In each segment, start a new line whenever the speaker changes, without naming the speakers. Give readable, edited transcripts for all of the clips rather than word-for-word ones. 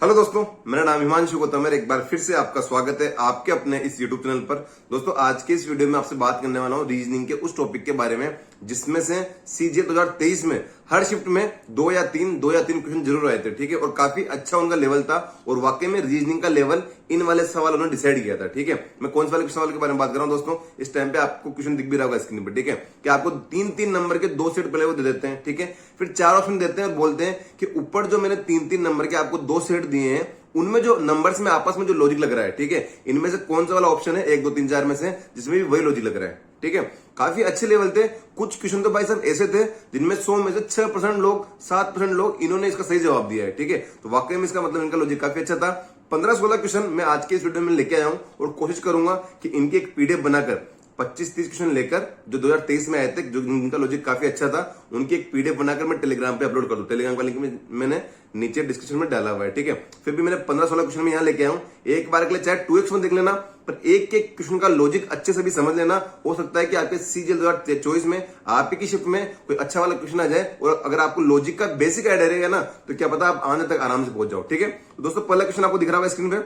Hello दोस्तों, मेरा नाम हिमांशु गौतम है। एक बार फिर से आपका स्वागत है आपके अपने इस यूट्यूब चैनल पर। दोस्तों, आज के इस वीडियो में आपसे बात करने वाला हूं रीजनिंग के उस टॉपिक के बारे में जिसमें से सीजीएल 2023 में हर शिफ्ट में दो या तीन क्वेश्चन जरूर आए थे। ठीक है, और काफी अच्छा उनका लेवल था और वाकई में रीजनिंग का लेवल इन वाले सवाल उन्होंने डिसाइड किया था। ठीक है, मैं कौन से वाले सवाल के बारे में बात कर रहा हूं दोस्तों, इस टाइम पे आपको क्वेश्चन दिख भी रहा होगा स्क्रीन पर। ठीक है, कि आपको तीन नंबर के दो सेट पहले वो दे देते हैं। ठीक है, फिर चार ऑप्शन देते हैं और बोलते हैं कि ऊपर जो मैंने तीन नंबर के आपको दो सेट दिए हैं उनमें जो नंबर्स में आपस में जो लॉजिक लग रहा है, ठीक है, इनमें से कौन सा वाला ऑप्शन है 1 2 3 4 में से जिसमें भी वही लॉजिक लग रहा है। ठीक है, काफी अच्छे लेवल थे। कुछ क्वेश्चन तो भाई साहब ऐसे थे जिनमें 100 में से 6% लोग 7% लोग इन्होंने इसका सही जवाब दिया है। ठीक है, तो वाकई में इसका मतलब इनका लॉजिक काफी अच्छा था। 15-16 क्वेश्चन मैं आज के इस वीडियो में लेके आया हूं और कोशिश करूंगा कि इनकी एक पीडीएफ बनाकर 25-30 क्वेश्चन लेकर जो 2023 में आए थे, जो जिनका लॉजिक काफी अच्छा था, उनकी एक पीडीएफ बनाकर मैं टेलीग्राम पे अपलोड कर दूं। टेलीग्राम का लिंक मैंने नीचे डिस्क्रिप्शन में डाला हुआ है। ठीक है, फिर भी मैंने 15-16 क्वेश्चन में यहां लेके आया हूं। एक बार के लिए चाहे 2x में देख लेना, पर एक एक क्वेश्चन का लॉजिक अच्छे से भी समझ लेना। हो सकता है कि आपके सीजीएल 2024 में आपकी शिफ्ट में कोई अच्छा वाला क्वेश्चन आ जाए और अगर आपको लॉजिक का बेसिक आइडिया रहेगा ना, तो क्या पता आप आने तक आराम से पहुंच जाओ। ठीक है, तो दोस्तों पहला क्वेश्चन आपको दिख रहा होगा स्क्रीन पे।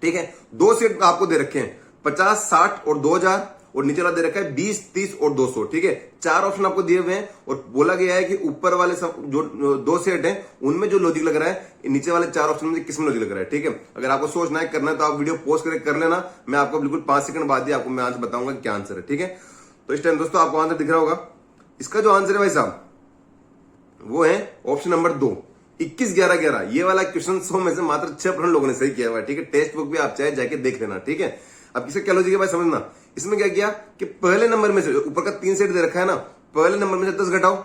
ठीक है, दो सेट आपको दे रखे हैं 50, 60 और 2000 और नीचे वाला दे रखा है 20, 30 और 200। ठीक है, चार ऑप्शन आपको दिए हुए हैं और बोला गया है कि ऊपर वाले सब जो दो सेट हैं उनमें जो लॉजिक लग रहा है, नीचे वाले चार ऑप्शन में किसमें लॉजिक लग रहा है। ठीक है, अगर आपको सोचना है करना है तो आप वीडियो पॉज करके कर लेना। मैं आपको बिल्कुल 5 सेकंड बाद ही आपको मैं आंसर बताऊंगा क्या आंसर है। ठीक है, तो इस टाइम दोस्तों आपको आंसर दिख रहा होगा। इसका जो आंसर है भाई साहब वो है ऑप्शन नंबर 2, 21, 11, 11। ये वाला क्वेश्चन 100 में से मात्र 6% लोगों ने सही किया हुआ है। ठीक है, टेक्स्ट बुक भी आप चाहे जाके देख लेना। ठीक है, अब इसका क्या लॉजिक है भाई समझना। इसमें क्या किया कि पहले नंबर में से ऊपर का 3 सेट दे रखा है ना, पहले नंबर में से 10 घटाओ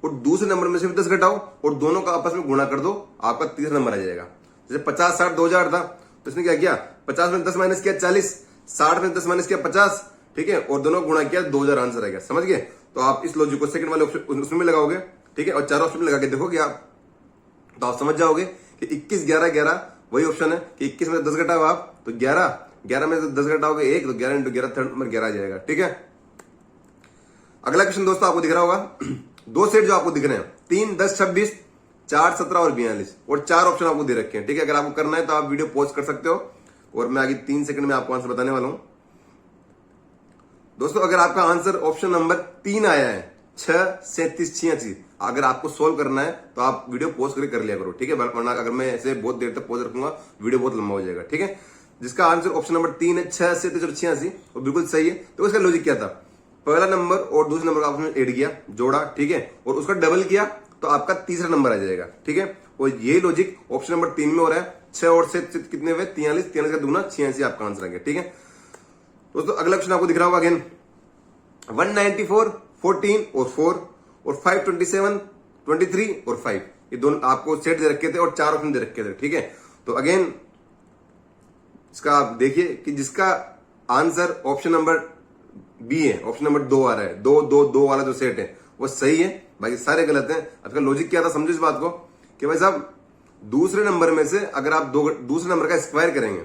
और दूसरे नंबर में से भी 10 घटाओ और दोनों का आपस में गुणा कर दो, आपका तीसरा नंबर आ जाएगा। जैसे 50, 60, 2000 था तो इसने क्या किया, 50 में 10 माइनस किया 40, 60 में 10 माइनस किया 50। ठीक है, और दोनों गुणा किया 2000 आंसर आ गया। समझ गए? तो आप इस लॉजिक को सेकंड वाले ऑप्शन उसमें भी लगाओगे। ठीक है, और चार ऑप्शन में लगा के देखोगे आप तो आप समझ जाओगे कि 21, 11, 11 वही ऑप्शन है कि 21 में 10 घटाओ आप तो 11 में से 10 घटाओगे 1 तो 11 × 11 थर्ड नंबर 11 आ जाएगा। ठीक है, अगला क्वेश्चन दोस्तों आपको दिख रहा होगा। दो सेट जो आपको दिख रहे हैं 3, 10, 26, 4, 17 और 42 और चार ऑप्शन आपको दे रखे हैं। ठीक है, अगर आपको करना है तो आप वीडियो पॉज कर सकते हो और मैं आगे 3 सेकंड में आपको आंसर बताने वाला हूं। दोस्तों, अगर आपका आंसर ऑप्शन नंबर 3 आया है 6, 37, 86, अगर आपको सोल्व करना है तो आप वीडियो पॉज करके कर लिया करो। ठीक है, वरना अगर मैं ऐसे बहुत देर तक पॉज रखूंगा वीडियो बहुत लंबा हो जाएगा। ठीक है, जिसका आंसर ऑप्शन नंबर 3 है 6, 37 और 86 वो बिल्कुल सही है। तो इसका लॉजिक क्या था, पहला नंबर और दूसरे नंबर का आपने ऐड किया, जोड़ा। ठीक है, और उसका डबल किया तो आपका तीसरा नंबर आ जाएगा। ठीक है, और ये लॉजिक ऑप्शन नंबर 3 में हो रहा है। 6 और 7 कितने हुए, 43, 43 का दुगना 86 आपका आंसर आ गया। ठीक है दोस्तों, अगला क्वेश्चन आपको दिख रहा होगा अगेन 194, 14 और 4 और 527, 23 और 5। ये दोनों आपको सेट दे रखे थे और चार ऑप्शन दे रखे थे। ठीक है, तो अगेन इसका आप देखिए कि जिसका आंसर ऑप्शन नंबर बी है, ऑप्शन नंबर 2 आ रहा है, 2 2 2 वाला जो सेट है वो सही है। बाकी सारे गलत हैं। इसका लॉजिक क्या था समझो इस बात को कि भाई साहब दूसरे नंबर में से अगर आप दूसरे नंबर का स्क्वायर करेंगे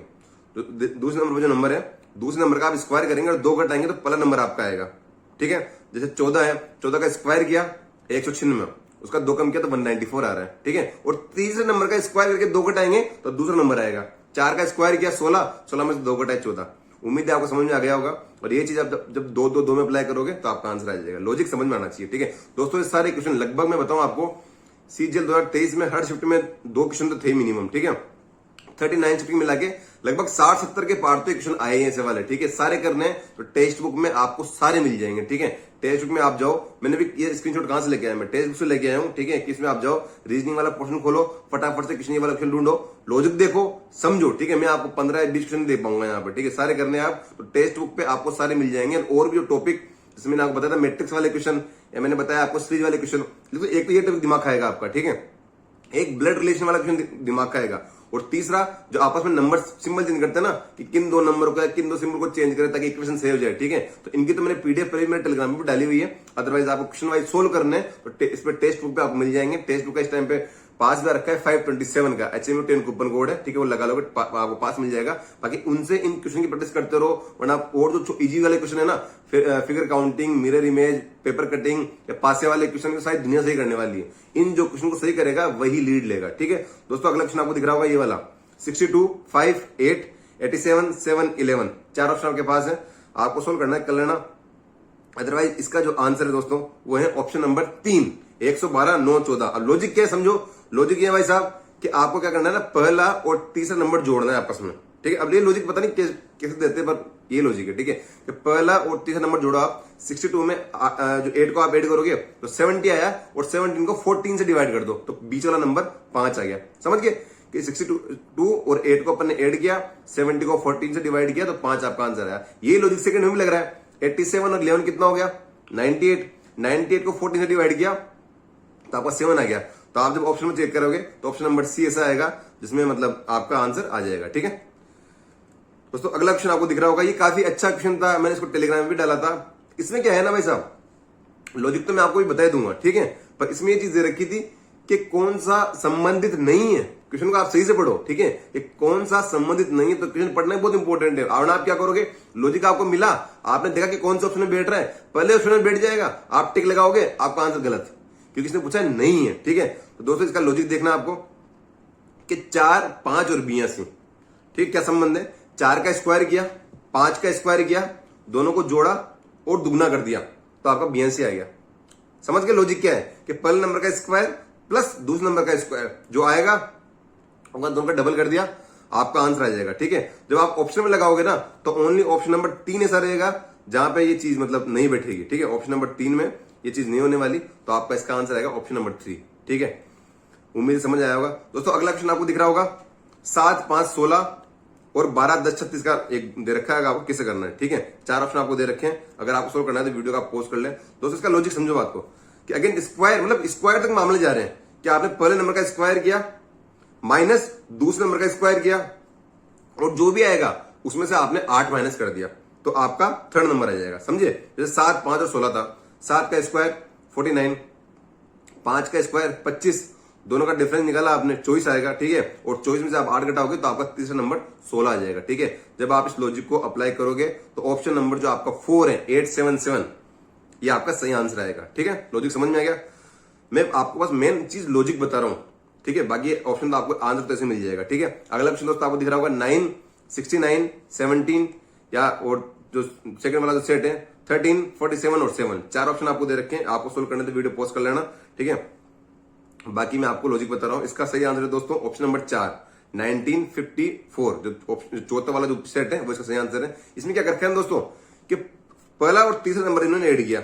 तो दूसरे नंबर में जो नंबर है दूसरे नंबर का आप स्क्वायर करेंगे और 2 घटाएंगे तो पहला नंबर आपका आएगा। ठीक है, जैसे 14 है, 14 का स्क्वायर किया 196, उसका 2 कम किया तो 194 आ रहा है। ठीक है, और तीसरे नंबर का स्क्वायर करके 2 घटाएंगे तो दूसरा नंबर आएगा। 4 का स्क्वायर किया 16, 16 में से 2 घटाए 14। उम्मीद है आपको समझ में आ गया होगा और ये चीज आप जब 2 2 2 में अप्लाई करोगे तो आपका आंसर आ जाएगा। लॉजिक समझ में आना चाहिए। ठीक है दोस्तों, ये सारे क्वेश्चन लगभग मैं बताऊं आपको सीजीएल 2023 में हर शिफ्ट में 2 क्वेश्चन तो थे मिनिमम। ठीक है, 39 शिफ्ट मिला के लगभग 60-70 के पार्ट तो क्वेश्चन आए हैं ऐसे वाले। ठीक है, सारे करने हैं तो टेक्स्ट बुक में आपको सारे मिल जाएंगे। ठीक है, टेक्स्ट बुक में आप जाओ, मैंने भी ये स्क्रीनशॉट कहां से लेके आया, मैं टेक्स्ट बुक से लेके आया हूं। ठीक है, इसमें आप जाओ, रीजनिंग वाला पोर्शन खोलो, फटाफट से क्वेश्चन वाला क्वेश्चन ढूंढो, लॉजिक देखो, समझो। ठीक है, मैं आपको 15-20 क्वेश्चन दे पाऊंगा यहाँ पर। ठीक है, सारे करने आप तो टेक्स्ट बुक पे आपको सारे मिल जाएंगे। और भी जो टॉपिक जैसे मैंने आपको बताया था मैट्रिक्स वाले क्वेश्चन या मैंने बताया आपको सीरीज वाले क्वेश्चन, एक तो ये टॉपिक दिमाग खाएगा आपका। ठीक है, एक ब्लड रिलेशन वाला क्वेश्चन दिमाग का आएगा और तीसरा जो आपस में नंबर सिंबल चेंज करते हैं ना कि किन दो नंबर को किन दो सिंबल को चेंज करें ताकि इक्वेशन सही हो जाए। ठीक है, तो इनकी तो मैंने पीडीएफ पर मेरे टेलीग्राम पे डाली हुई है। अदरवाइज आपको क्वेश्चन वाइज सोल्व करने हैं तो इस पे टेक्स्ट बुक पे आपको मिल जाएंगे। टेक्स्ट बुक का इस टाइम पे पास भी रखा है 527 का HMU10 कूपन कोड है, ठीक है, वो लगा लोगे आपको पास मिल जाएगा। बाकी उनसे इन क्वेश्चन की प्रैक्टिस करते रहो, वरना और जो इजी वाले क्वेश्चन है ना, figure counting, mirror image, paper cutting या पासे वाले क्वेश्चन की सारी दुनिया सही करने वाली है। इन जो क्वेश्चन को सही करेगा वही लीड लेगा, ठीक है दोस्तों। अगला क्वेश्चन आपको दिख रहा होगा ये वाला 62, 5, 8, 87, 7, 11, 4 ऑप्शन आपके पास है, आपको सोल्व करना है, कर लेना। अदरवाइज इसका जो आंसर है दोस्तों वो है ऑप्शन नंबर 3, 112, 9, 14। अब लॉजिक क्या है समझो, लॉजिक ये है भाई साहब कि आपको क्या करना है ना, पहला और तीसरा नंबर जोड़ना है आपस में, ठीक है। अब ये लॉजिक पता नहीं कैसे देते हैं, पर ये लॉजिक है, ठीक है, कि पहला और तीसरा नंबर जोड़ो आप। 62 में जो 8 को आप ऐड करोगे तो 70 आया, और 17 को 14 से डिवाइड कर दो तो बीच वाला नंबर 5 आ गया। समझ गए कि 62 और 8 को अपन ने ऐड किया, 70 को 14 से डिवाइड किया तो 5 आपका आंसर आया। ये लॉजिक सेकंड में भी लग रहा है। 87 और 11 कितना हो गया, 98 को 14 से डिवाइड किया तो आपका 7 आ गया। तो आप जब ऑप्शन में चेक करोगे तो ऑप्शन नंबर सी ऐसा आएगा जिसमें मतलब आपका आंसर आ जाएगा, ठीक है दोस्तों। अगला क्वेश्चन आपको दिख रहा होगा, ये काफी अच्छा क्वेश्चन था, मैंने इसको टेलीग्राम में भी डाला था। इसमें क्या है ना भाई साहब, लॉजिक तो मैं आपको भी बता दूंगा, ठीक है, पर इसमें ये चीज दे रखी थी कि कौन सा संबंधित नहीं है। क्वेश्चन को आप सही से पढ़ो, ठीक है, कि कौन सा संबंधित नहीं है, तो क्वेश्चन पढ़ना बहुत इंपॉर्टेंट है। और आप क्या करोगे, लॉजिक आपको मिला, आपने देखा कि कौन सा ऑप्शन में बैठ रहा है, पहले ऑप्शन में बैठ जाएगा, आप टिक लगाओगे, आपका आंसर गलत, क्योंकि इसने पूछा नहीं है, ठीक है। तो दोस्तों इसका लॉजिक देखना आपको कि 4, 5 और 82, ठीक, क्या संबंध है, 4 का स्क्वायर किया, 5 का स्क्वायर किया, दोनों को जोड़ा और दुगना कर दिया तो आपका 82 आ गया। समझ गए लॉजिक क्या है कि पहले नंबर का स्क्वायर प्लस दूसरे नंबर का स्क्वायर जो आएगा दोनों का डबल कर दिया, आपका आंसर आ जाएगा, ठीक है। जब आप ऑप्शन में लगाओगे ना तो ओनली ऑप्शन नंबर 3 ऐसा रहेगा जहां पे ये चीज मतलब नहीं बैठेगी, ठीक है। ऑप्शन नंबर 3 में ये चीज नहीं होने वाली, तो आपका इसका आंसर आएगा ऑप्शन नंबर 3, ठीक है। उम्मीद समझ आया होगा दोस्तों। अगला क्वेश्चन आपको दिख रहा होगा 7, 5, 16 और 12, 10, 36 का एक दे रखा है, आपको कैसे करना है, ठीक है। 4 ऑप्शन आपको दे रखे हैं, अगर आपको सोल्व करना है तो वीडियो का पोस्ट कर ले दोस्तों। इसका लॉजिक समझो बात को कि अगेन स्क्वायर मतलब स्क्वायर तक मामले जा रहे हैं कि आपने पहले नंबर का स्क्वायर किया माइनस दूसरे नंबर का स्क्वायर किया और जो भी आएगा उसमें से आपने 8 माइनस कर दिया तो आपका थर्ड नंबर आ जाएगा, समझे। जैसे 7, 5 और 16 था, 7 का स्क्वायर 49, 5 का स्क्वायर 25, दोनों का डिफरेंस निकाला आपने 24 आएगा, ठीक है। और 24 में से आप 8 घटाओगे तो आपका तीसरा नंबर 16 आ जाएगा, ठीक है। जब आप इस लॉजिक को अप्लाई करोगे तो ऑप्शन नंबर जो आपका 4 है 877 ये आपका सही आंसर आएगा, ठीक है। लॉजिक समझ में आ गया। मैं आपको बस मेन चीज लॉजिक बता रहा हूं, ठीक है, बाकी ऑप्शन तो आपको आंसर तो ऐसे मिल जाएगा, ठीक है। अगला क्वेश्चन दोस्तों आपको दिख रहा होगा 9, 69, 17 या और जो सेकंड वाला जो सेट है 13, 47 और 7, 4 ऑप्शन आपको दे रखे हैं। आपको सोल्व करने तो वीडियो पॉज कर लेना, ठीक है। बाकी मैं आपको लॉजिक बता रहा हूं। इसका सही आंसर है दोस्तों ऑप्शन नंबर 4, 1954, जो चौथा वाला जो सेट है वो इसका सही आंसर है। इसमें क्या करते हैं दोस्तों कि पहला और तीसरा नंबर इन्होंने ऐड किया,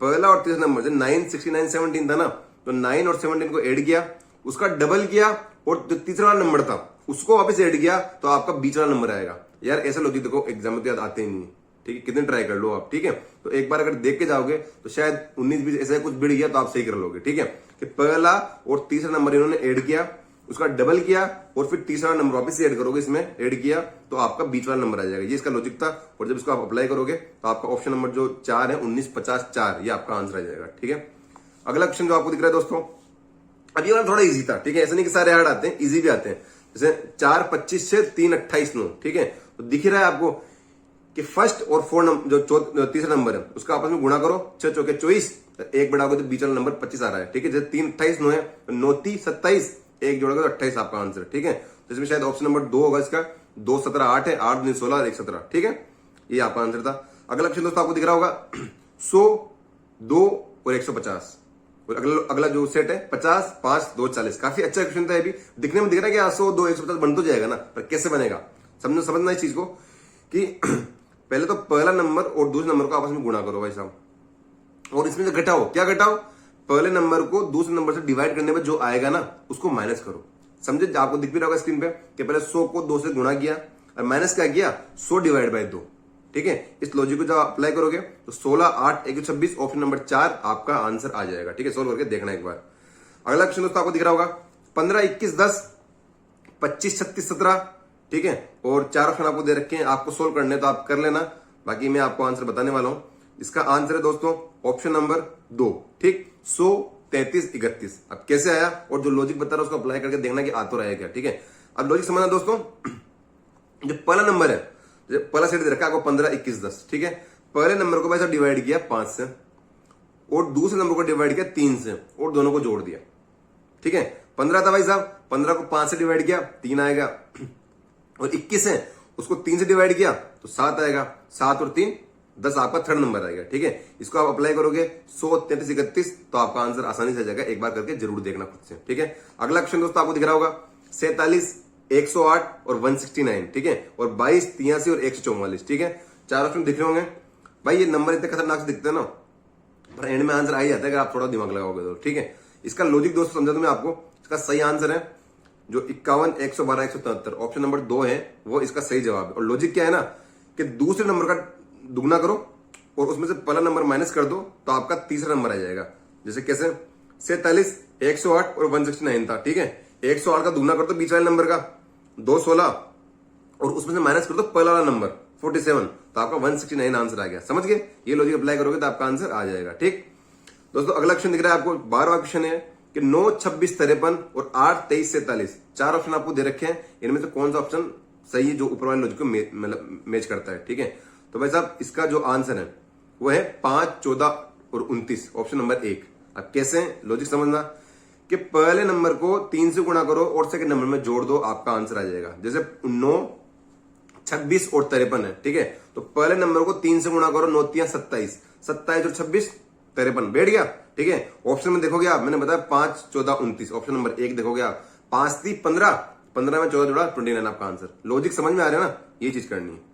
पहला और तीसरा नंबर जो 9, 69, 17 था ना, तो 9 और 17 को ऐड किया, उसका डबल किया और जो तीसरा वाला नंबर था उसको वापस ऐड किया तो आपका बीच वाला नंबर आएगा। यार ऐसा लॉजिक देखो एग्जाम में तो याद आते ही नहीं, ठीक है, कितने ट्राई कर लो आप, ठीक है। तो एक बार अगर देख के जाओगे तो शायद 19-20 ऐसा कुछ बिड़ गया तो आप सही कर लोगे, ठीक है। कि पहला और तीसरा नंबर इन्होंने ऐड किया, उसका डबल किया और फिर तीसरा नंबर वापस ऐड करोगे, इसमें ऐड किया तो आपका बीच वाला नंबर आ जाएगा। ये इसका लॉजिक था। और जब इसको आप अप्लाई करोगे तो आपका ऑप्शन नंबर जो 4 है 1950 4 ये आपका आंसर आ जाएगा, ठीक है। अगला क्वेश्चन जो आपको दिख रहा है दोस्तों, अब ये वाला थोड़ा इजी था, ठीक है, ऐसा नहीं कि सारे हार्ड आते हैं, इजी भी आते हैं। जैसे 4, 25 से 3, 28, 9, ठीक है। तो दिख रहा है आपको कि फर्स्ट और 4 नंबर जो तीसरा नंबर है उसका आपस में गुणा करो, 6 चौके 24, एक बढ़ाओगे तो बीच वाला नंबर 25 आ रहा है, ठीक है। जैसे 3, 28, 9 है तो 9, 30, 27, एक जोड़ोगे तो 28 आपका आंसर, ठीक है। तो इसमें शायद ऑप्शन नंबर 2 होगा इसका, 2, 17, 8 है, 8, 9, 16 और 1, 17, ठीक है। ये आपका आंसर था। अगला क्वेश्चन दोस्तों आपको दिख रहा होगा 100, 2 और 150, और अगला जो सेट है 50, 5, 2, 40। काफी अच्छा क्वेश्चन था। ये भी दिखने में दिख रहा है कि 100, 2, 150 बन तो जाएगा ना, पर कैसे बनेगा समझना इस चीज को कि पहले तो पहला नंबर और दूसरे नंबर को आपस में गुणा करो भाई साहब, और इसमें जो घटाओ, क्या घटाओ, पहले नंबर को दूसरे नंबर से डिवाइड करने में जो आएगा ना उसको माइनस करो। समझे, आपको दिख भी रहा होगा स्क्रीन पे कि पहले 100 को 2 से गुणा किया और माइनस क्या किया 100 डिवाइड बाय 2, ठीक है। इस लॉजिक को जब अप्लाई करोगे तो 16, 8, 1, 26 ऑप्शन नंबर 4 आपका आंसर आ जाएगा, ठीक है। सोल्व करके देखना एक बार। अगला क्वेश्चन दोस्तों आपको दिख रहा होगा 15, 21, 10, 25, 36, 17, ठीक है। और 4 ऑप्शन आपको दे रखे हैं, आपको सोल्व करने तो आप कर लेना, बाकी मैं आपको आंसर बताने वाला हूं। इसका आंसर है दोस्तों ऑप्शन नंबर 2, ठीक। 100, 33 31। अब कैसे आया और जो लॉजिक बता रहा है उसको अप्लाई करके देखना कि आ तो रहेगा। ठीक है, अब लॉजिक समझना दोस्तों। जो पहला नंबर है, पहला सेट दे रखा है आपको 15 21 10। ठीक है, पहले नंबर को भाई साहब डिवाइड किया 5 से और दूसरे नंबर को डिवाइड किया 3 से और दोनों को जोड़ दिया। ठीक है, 15 था भाई साहब, 15 को 5 से डिवाइड किया 3 आएगा और 21 है उसको 3 से डिवाइड किया तो 7 आएगा। 7 और 3 10 आपका थर्ड नंबर आएगा। ठीक है, इसको आप अप्लाई करोगे 100 33 31 तो आपका आंसर आसानी से आ जाएगा। एक बार करके जरूर देखना खुद से। ठीक है, अगला क्वेश्चन दोस्तों आपको दिख रहा होगा 47 108 और 169। ठीक है, और 22 83 और 144। ठीक है, चार ऑप्शन दिख रहे होंगे। भाई ये नंबर इतने खतरनाक से दिखते हैं ना, पर एंड में आंसर आ ही जाता है अगर आप थोड़ा दिमाग लगाओगे तो। ठीक है, इसका लॉजिक दोस्तों समझा दूं मैं आपको। इसका सही आंसर है जो 51 112 173 ऑप्शन नंबर 2 है, वो इसका सही जवाब है। और लॉजिक क्या है ना कि दूसरे नंबर का दुगना करो और उसमें से पहला नंबर माइनस कर दो तो आपका तीसरा नंबर आ जाएगा। जैसे कैसे, 47 108 और 169 था। ठीक है, 108 का दुगना कर दो बीच वाले नंबर का 216 और उसमें से माइनस कर दो पहला वाला नंबर 47 तो आपका 169 आंसर आ गया। समझ गए, ये लॉजिक अप्लाई करोगे तो आपका आंसर आ जाएगा। ठीक दोस्तों, अगला क्वेश्चन दिख रहा है आपको 12वां क्वेश्चन है कि 9 26 53 और 8 23 47। चार ऑप्शन आपको दे रखे हैं, इनमें से कौन सा ऑप्शन सही है जो ऊपर वाले लॉजिक को मतलब मैच करता है। ठीक है, तो भाई साहब इसका जो आंसर है वो है 5 14 और 29 ऑप्शन नंबर 1। अब कैसे लॉजिक समझना कि पहले नंबर को 3 से गुणा करो और सेकंड नंबर में जोड़ दो, आपका आंसर आ जाएगा। जैसे 9 26 और 53 है। ठीक है, तो पहले नंबर को 3 से गुणा करो, 9 3 27 27 और 26 53 बैठ गया। ठीक है, ऑप्शन में देखोगे आप, मैंने बताया 5 14 29 ऑप्शन नंबर 1 देखोगे आप, 5 3 15 15 में 14 जोड़ा 29 आपका आंसर। लॉजिक समझ में आ रहा है ना, ये चीज करनी है।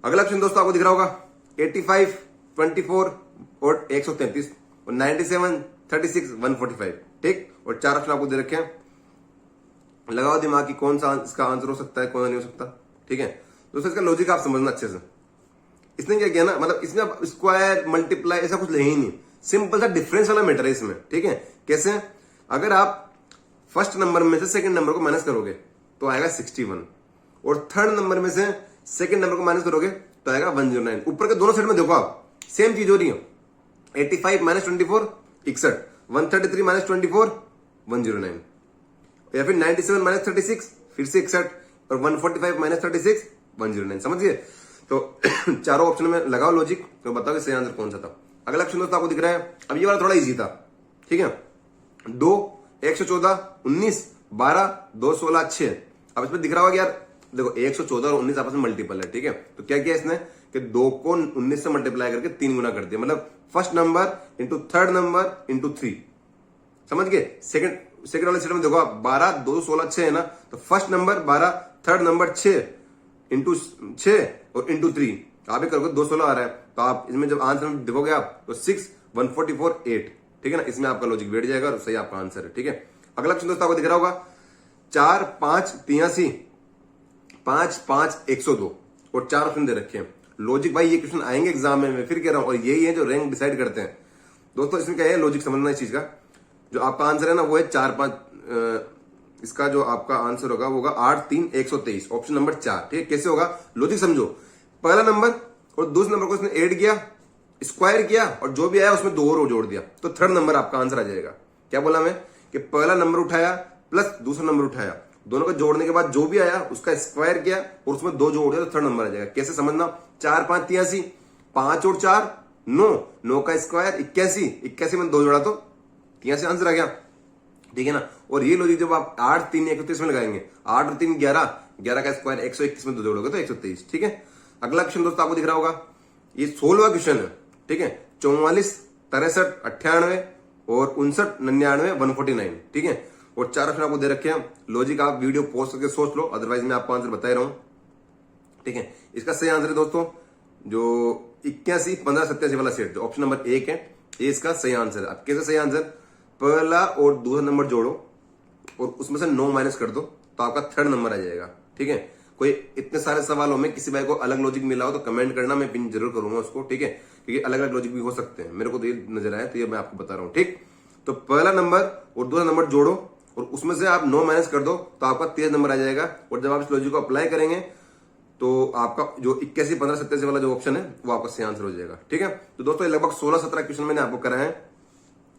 अगला क्वेश्चन दोस्तों आपको दिख रहा होगा 85 24 और 133 और 97 36 145। ठीक, और चार ऑप्शन आपको दे रखे हैं, लगाओ दिमाग की कौन सा इसका आंसर हो सकता है कौन सा नहीं हो सकता। ठीक है दोस्तों, इसका लॉजिक आप समझना अच्छे से। इसने क्या किया ना, मतलब इसमें आप स्क्वायर मल्टीप्लाई ऐसा कुछ ले ही नहीं, सिंपल सा डिफरेंस वाला मैटर है इसमें। ठीक है, कैसे, अगर आप फर्स्ट नंबर में से सेकंड नंबर को माइनस करोगे तो आएगा 61 और थर्ड नंबर में से सेकंड नंबर को माइनस करोगे तो आएगा 109। ऊपर के दोनों साइड में देखो आप सेम चीज हो रही है, 85 माइनस 24 61, 133 माइनस 24 109, या फिर 97 माइनस 36 फिर से 61 और 145 माइनस 36 109। समझिए, तो चारों ऑप्शन में लगाओ लॉजिक तो बताओ कि सही आंसर कौन सा था। अगला क्वेश्चन दोस्तों आपको दिख रहा है, अब ये वाला थोड़ा इजी था। ठीक है, 2 114 19 12 2 16 6। अब इसमें दिख रहा होगा यार देखो 114 और 19 आपस में मल्टीपल है। ठीक है, तो क्या किया इसने कि 2 को 19 से मल्टीप्लाई करके 3 गुना कर दिया, मतलब first number into third number into 3। समझ गए, सेकंड वाले सेट में देखो आप 12 2 16 6 है ना, तो first number 12 third number 6 into 6 और इंटू 3 आप ही करोगे 2 16 आ रहा है, तो आप इसमें जब आंसर में देखोगे आप तो 6 144 8। ठीक है ना, इसमें आपका लॉजिक बैठ जाएगा और सही आपका आंसर है। ठीक है, अगला क्वेश्चन दोस्तों आपको दिख रहा होगा 4 5 83 5 5 102 और चार ऑप्शन दे रखे हैं। लॉजिक भाई ये क्वेश्चन आएंगे एग्जाम में, मैं फिर कह रहा हूं, और यही है जो रैंक डिसाइड करते हैं दोस्तों। इसमें क्या है लॉजिक समझना इस चीज का, जो आपका आंसर है ना वो है 4 5, इसका जो आपका आंसर होगा वो होगा 8 3 123 ऑप्शन नंबर 4। ठीक है, कैसे होगा लॉजिक समझो, पहला नंबर और दूसरे नंबर को इसने ऐड किया, स्क्वायर किया और जो भी आया उसमें 2 और जोड़ दिया तो थर्ड नंबर आपका आंसर आ जाएगा। क्या बोला मैं कि पहला नंबर उठाया प्लस दूसरा नंबर उठाया, दोनों को जोड़ने के बाद जो भी आया उसका स्क्वायर किया और उसमें 2 जोड़ दिया तो थर्ड नंबर आ जाएगा। कैसे समझना, 4 5 83 5 और 4 9 9 का स्क्वायर 81 81 में 2 जोड़ा तो 83 आंसर आ गया। ठीक है ना, और ये लॉजिक जब आप 8 3 31 में लगाएंगे, 8 और 3 11 11 का स्क्वायर 121 में 2 जोड़ोगे तो 123। ठीक है, अगला क्वेश्चन दोस्तों आपको दिख रहा होगा, ये 16वां क्वेश्चन है। ठीक है, 44 63 98 और 59 99 149। ठीक है, और चार ऑप्शन आपको दे रखे हैं। लॉजिक आप वीडियो पॉज करके सोच लो, अदरवाइज मैं आपको आंसर बता ही रहा हूं। ठीक है, इसका सही आंसर है दोस्तों जो 81 15 87 वाला सेट जो ऑप्शन नंबर 1 है, ये इसका सही आंसर है। अब कैसे सही आंसर, पहला और दूसरा नंबर जोड़ो और उसमें से 9 माइनस कर दो तो आपका थर्ड नंबर आ जाएगा। ठीक है, कोई इतने सारे सवालों में किसी भाई को अलग लॉजिक मिला हो तो कमेंट करना, मैं पिन जरूर करूंगा उसको। ठीक है, क्योंकि अलग अलग लॉजिक भी हो सकते हैं, मेरे को तो ये नजर आया तो ये मैं आपको बता रहा हूं। ठीक, तो पहला नंबर और दूसरा नंबर जोड़ो और उसमें से आप 9 माइनस कर दो तो आपका 13 नंबर आ जाएगा। और जब आप इस लॉजिक को अप्लाई करेंगे तो आपका जो 81 15 87 वाला जो ऑप्शन है वो आपका सही आंसर हो जाएगा। ठीक है, तो दोस्तों लगभग 16 17 क्वेश्चन मैंने आपको कराए हैं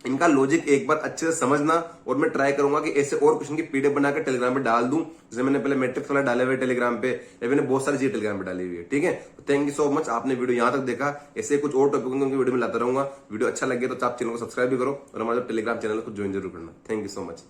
इनका लॉजिक एक बार अच्छे से समझना, और मैं ट्राई करूंगा कि ऐसे और क्वेश्चन की पीडीएफ बनाकर टेलीग्राम पे डाल दूं, जैसे मैंने पहले मैट्रिक्स वाला डाले हुए टेलीग्राम पे, या मैंने बहुत सारी चीजें टेलीग्राम पे डाली हुई है। ठीक है, तो थैंक यू सो मच, आपने वीडियो यहां तक देखा। ऐसे कुछ और टॉपिक उनकी वीडियो में लाता रहूंगा। वीडियो अच्छा लगे तो आप चैनल को सब्सक्राइब भी करो, और हमारे टेलीग्राम चैनल को ज्वाइन जरूर करना। Thank you so much.